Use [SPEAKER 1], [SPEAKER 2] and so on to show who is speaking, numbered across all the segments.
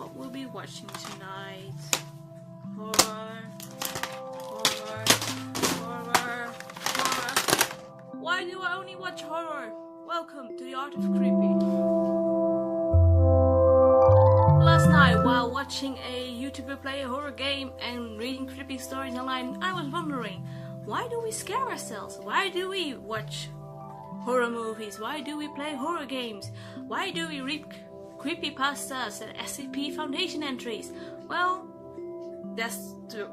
[SPEAKER 1] what we'll be watching tonight. Horror, horror, horror, horror. Why do I only watch horror? Welcome to the Art of Creepy. Last night, while watching a YouTuber play a horror game and reading creepy stories online, I was wondering, why do we scare ourselves? Why do we watch horror movies? Why do we play horror games? Why do we read creepypastas and SCP Foundation entries? Well, that's the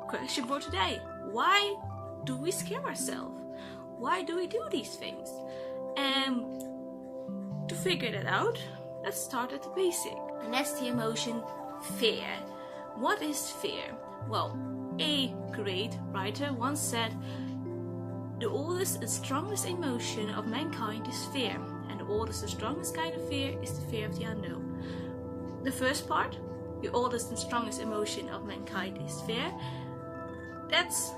[SPEAKER 1] question for today. Why do we scare ourselves? Why do we do these things? And to figure that out, let's start at the basic. And that's the emotion fear. What is fear? Well, a great writer once said, the oldest and strongest emotion of mankind is fear. And the oldest and strongest kind of fear is the fear of the unknown. The first part, the oldest and strongest emotion of mankind is fear. That's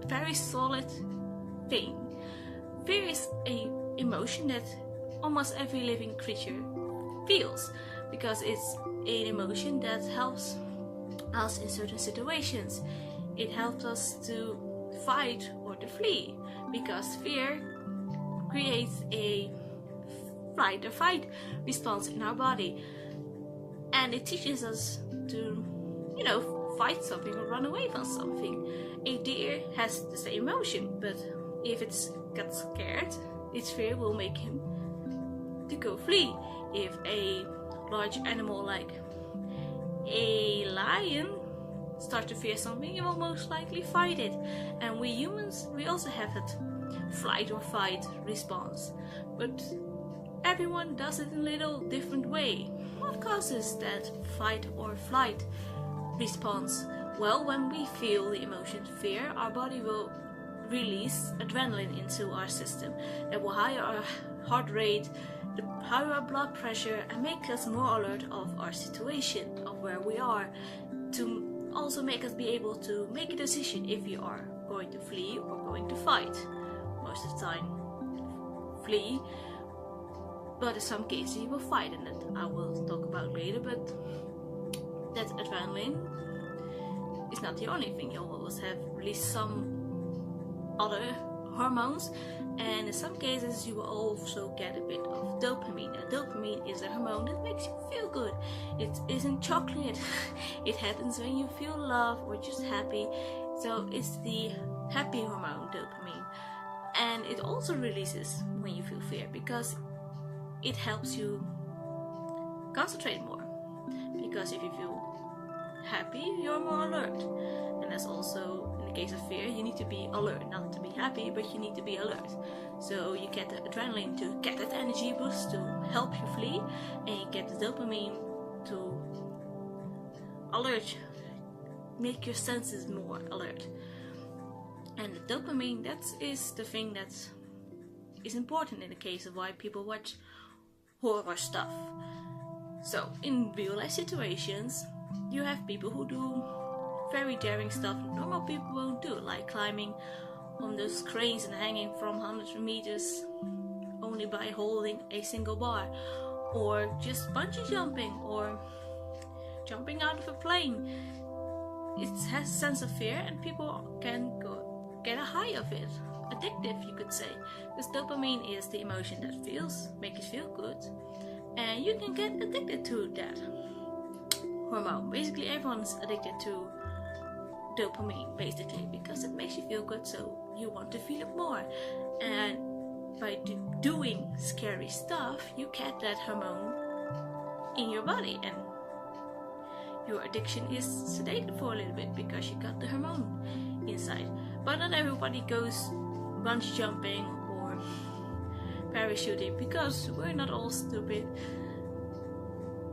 [SPEAKER 1] a very solid thing. Fear is an emotion that almost every living creature feels, because it's an emotion that helps us in certain situations. It helps us to fight or to flee, because fear creates a flight or fight response in our body, and it teaches us to, fight something or run away from something. A deer has the same emotion, but if it gets scared, its fear will make him to go flee. If a large animal like a lion starts to fear something, it will most likely fight it. And we humans, we also have that flight or fight response, but everyone does it in a little different way. What causes that fight or flight response? Well, when we feel the emotion fear, our body will release adrenaline into our system. That will higher our heart rate, higher our blood pressure, and make us more alert of our situation, of where we are, to also make us be able to make a decision if you are going to flee or going to fight. Most of the time, flee, but in some cases you will fight, and that I will talk about later. But that adrenaline is not the only thing. You always have released some other hormones, and in some cases you will also get a bit of dopamine. And dopamine is a hormone that makes you feel good. It isn't chocolate. It happens when you feel love or just happy. So it's the happy hormone, dopamine. And it also releases when you feel fear, because it helps you concentrate more. Because if you feel happy, you're more alert. And that's also, in the case of fear, you need to be alert, not to be happy, but you need to be alert. So you get the adrenaline to get that energy boost to help you flee, and you get the dopamine to alert, make your senses more alert. And the dopamine, that is the thing that is important in the case of why people watch horror stuff. So in real life situations, you have people who do very daring stuff normal people won't do, like climbing on those cranes and hanging from hundreds of meters only by holding a single bar, or just bungee jumping, or jumping out of a plane. It has a sense of fear, and people can get a high of it. Addictive, you could say, because dopamine is the emotion that makes you feel good, and you can get addicted to that hormone. Basically, everyone's addicted to dopamine, basically, because it makes you feel good, so you want to feel it more. And by doing scary stuff, you get that hormone in your body, and your addiction is sedated for a little bit because you got the hormone inside. But not everybody goes bungee jumping or parachuting, because we're not all stupid,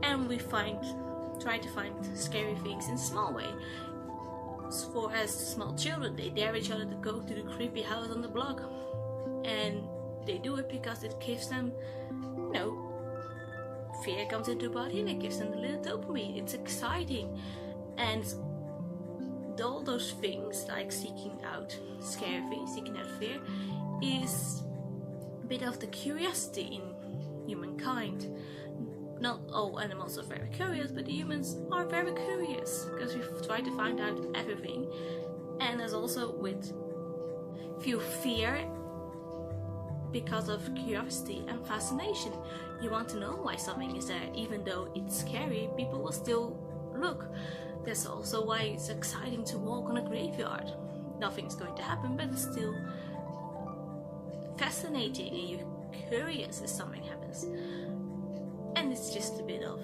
[SPEAKER 1] and we try to find scary things in a small way. For as small children, they dare each other to go to the creepy house on the block, and they do it because it gives them, fear comes into the body and it gives them a little dopamine. It's exciting, and all those things, like seeking out scary things, seeking out fear, is a bit of the curiosity in humankind. not all animals are very curious, but humans are very curious because we try to find out everything. And as also with feel fear because of curiosity and fascination. You want to know why something is there, even though it's scary, people will still look. That's also why it's exciting to walk on a graveyard. Nothing's going to happen, but it's still fascinating and you're curious if something happens. And it's just a bit of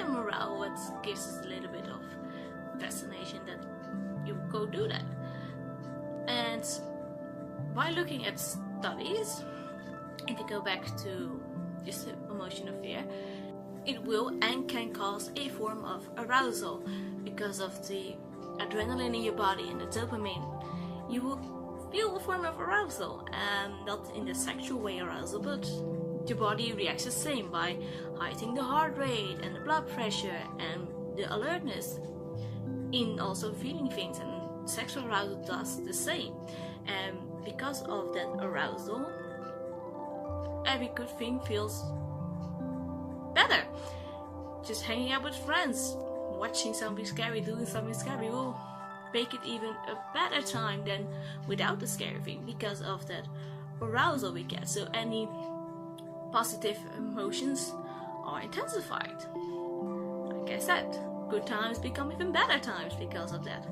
[SPEAKER 1] morale what gives us a little bit of fascination that you go do that. And by looking at studies, if you go back to just the emotion of fear, it will and can cause a form of arousal because of the adrenaline in your body and the dopamine. You will feel a form of arousal, not in the sexual way arousal, but your body reacts the same by heightening the heart rate and the blood pressure and the alertness in also feeling things, and sexual arousal does the same. And because of that arousal, every good thing feels better. Just hanging out with friends, watching something scary, doing something scary will make it even a better time than without the scary thing because of that arousal we get. So any positive emotions are intensified. Like I said, good times become even better times because of that.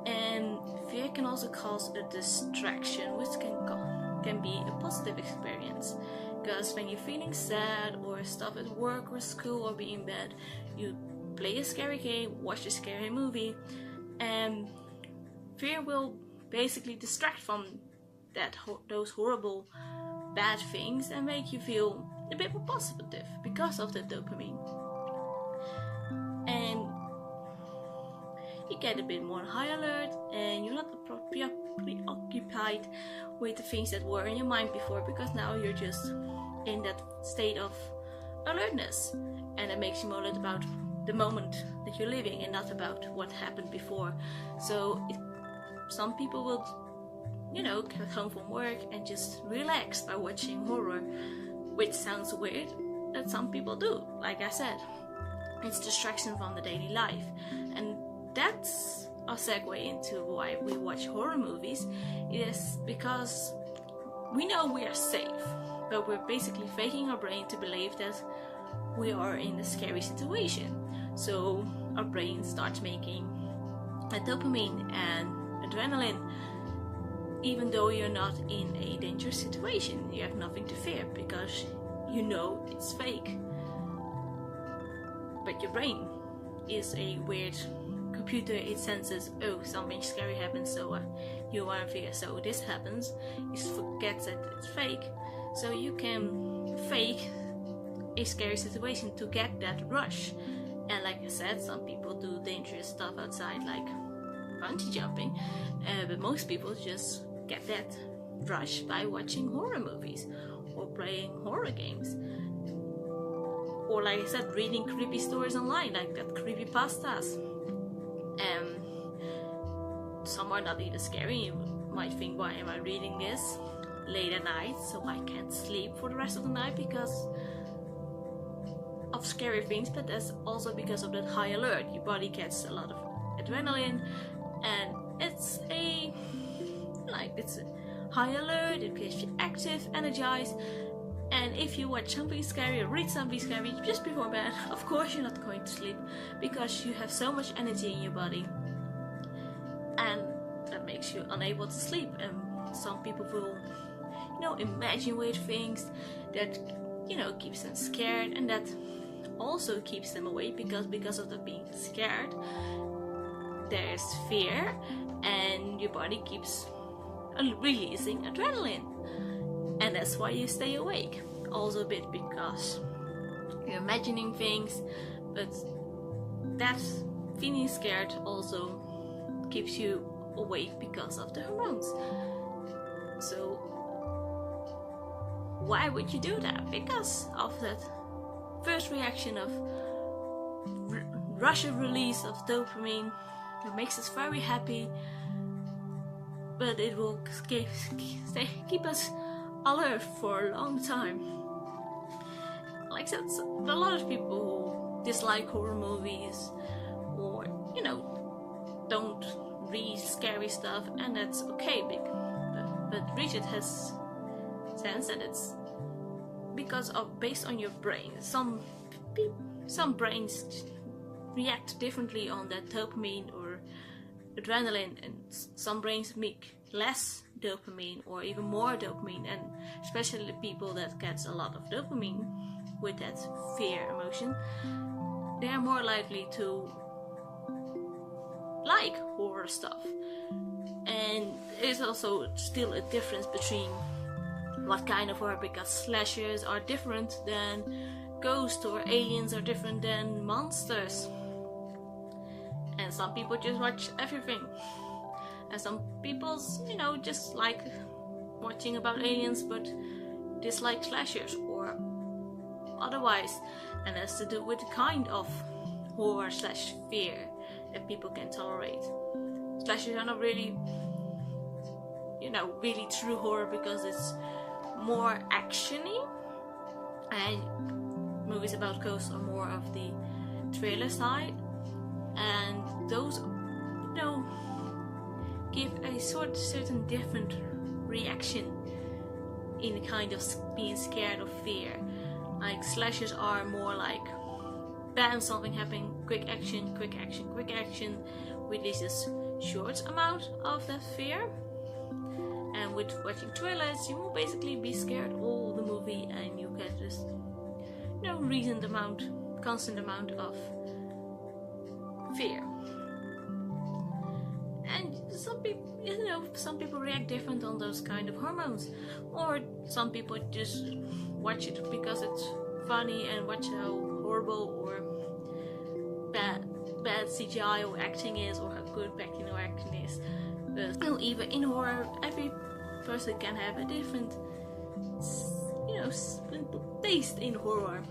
[SPEAKER 1] And fear can also cause a distraction, which can be a positive experience. Because when you're feeling sad or stuff at work or school or being in bed, you play a scary game, watch a scary movie, and fear will basically distract from those horrible bad things and make you feel a bit more positive because of the dopamine. And you get a bit more high alert and you're not preoccupied with the things that were in your mind before, because now you're just in that state of alertness, and it makes you more alert about the moment that you're living and not about what happened before. So some people will, get home from work and just relax by watching horror, which sounds weird, but some people do. Like I said, it's distraction from the daily life, and that's a segue into why we watch horror movies. It is because we know we are safe, but we're basically faking our brain to believe that we are in a scary situation. So our brain starts making a dopamine and adrenaline, even though you're not in a dangerous situation. You have nothing to fear because you know it's fake. But your brain is a weird computer. It senses, oh, something scary happens, so you are in fear. So this happens, it forgets that it's fake. So you can fake a scary situation to get that rush. And like I said, some people do dangerous stuff outside, like bungee jumping, but most people just get that rush by watching horror movies or playing horror games, or like I said, reading creepy stories online, like that creepypastas. Some are not even scary. You might think, why am I reading this late at night so I can't sleep for the rest of the night because of scary things? But that's also because of that high alert. Your body gets a lot of adrenaline, and it's a high alert. It keeps you active, energized. And if you watch something scary or read something scary just before bed, of course you're not going to sleep because you have so much energy in your body, and that makes you unable to sleep. And some people will, imagine weird things that, keeps them scared, and that also keeps them awake because of the being scared, there's fear, and your body keeps releasing adrenaline, and that's why you stay awake. Also a bit because you're imagining things, but that feeling scared also keeps you awake because of the hormones. So why would you do that? Because of that first reaction of rush of release of dopamine that makes us very happy, but it will keep us alert for a long time. except there are a lot of people who dislike horror movies, or don't read scary stuff, and that's okay. But Richard has sense that it's because of based on your brain. Some brains react differently on that dopamine or adrenaline, and some brains make less dopamine or even more dopamine, and especially people that gets a lot of dopamine with that fear emotion, they are more likely to like horror stuff. And there's also still a difference between what kind of horror, because slashers are different than ghosts, or aliens are different than monsters. And some people just watch everything, and some people, just like watching about aliens but dislike slashers or otherwise. And that's to do with the kind of horror / fear that people can tolerate. Slashers are not really, really true horror, because it's more actiony, and movies about ghosts are more of the thriller side, and those give a certain different reaction in the kind of being scared of fear. Like slashers are more like bam, something happening, quick action, with this short amount of that fear. And with watching trailers, you will basically be scared all the movie, and you get this constant amount of fear. And some people react different on those kind of hormones, or some people just watch it because it's funny and watch how horrible or bad CGI or acting is, or how good acting or acting is. But even in horror, every person can have a different taste in horror.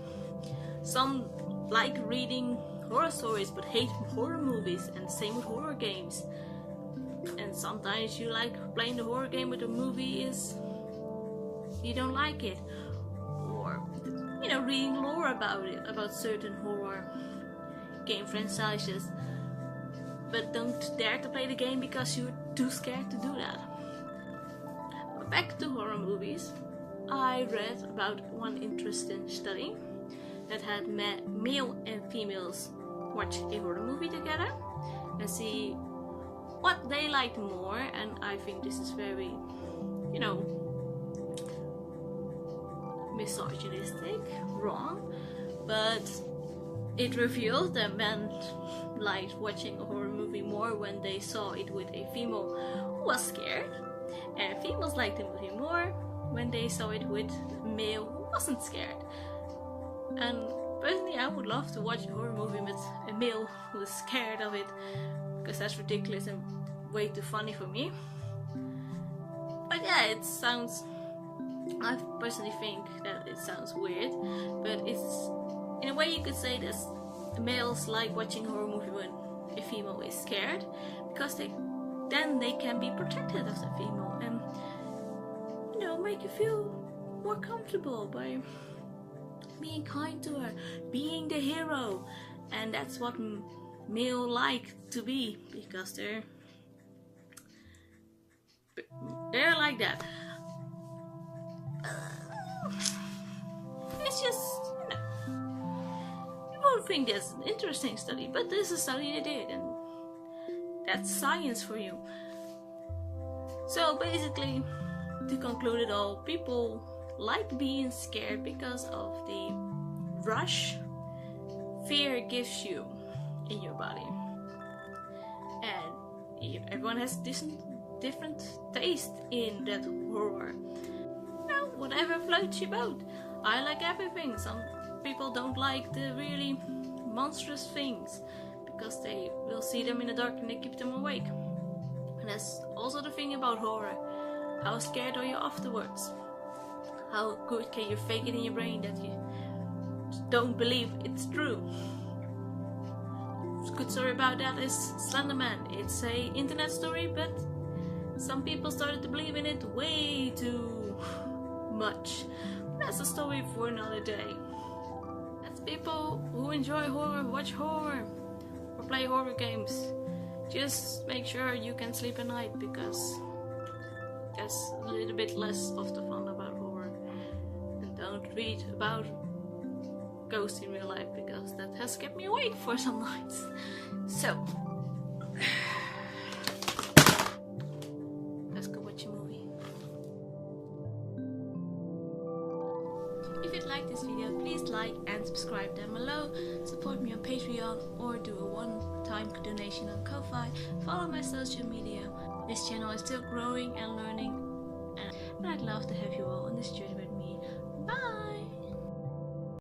[SPEAKER 1] Some like reading horror stories but hate horror movies, and same with horror games. And sometimes you like playing the horror game, but the movie is you don't like it, or reading lore about certain horror game franchises, but don't dare to play the game because you're too scared to do that. Back to horror movies, I read about one interesting study that had male and females watch a horror movie together and see what they liked more. And I think this is very, misogynistic, wrong, but it revealed that men liked watching a horror movie more when they saw it with a female who was scared, and females liked the movie more when they saw it with a male who wasn't scared. And personally, I would love to watch a horror movie with a male who is scared of it, because that's ridiculous and way too funny for me. But yeah, I personally think that it sounds weird, but it's, in a way you could say this, males like watching a horror movie when a female is scared, because then they can be protected of the female and make you feel more comfortable by being kind to her, being the hero. And that's what male like to be, because they're like that. It's just, you won't think that's an interesting study, but this is a study they did, and that's science for you. So basically, to conclude it all, people like being scared because of the rush fear gives you in your body. And everyone has different taste in that horror. Whatever floats your boat. I like everything. Some people don't like the really monstrous things because they will see them in the dark and they keep them awake. And that's also the thing about horror. How scared are you afterwards? How good can you fake it in your brain that you don't believe it's true? A good story about that is Slenderman. It's a internet story, but some people started to believe in it way too much. That's a story for another day. people who enjoy horror, watch horror, or play horror games. Just make sure you can sleep at night, because that's a little bit less of the fun about horror. And don't read about ghosts in real life, because that has kept me awake for some nights. So let's go watch a movie. If you like this video, please like and subscribe down below. Support me on Patreon or do a one-time donation on Ko-Fi. Follow my social media. This channel is still growing and learning, and I'd love to have you all on this journey with me. Bye!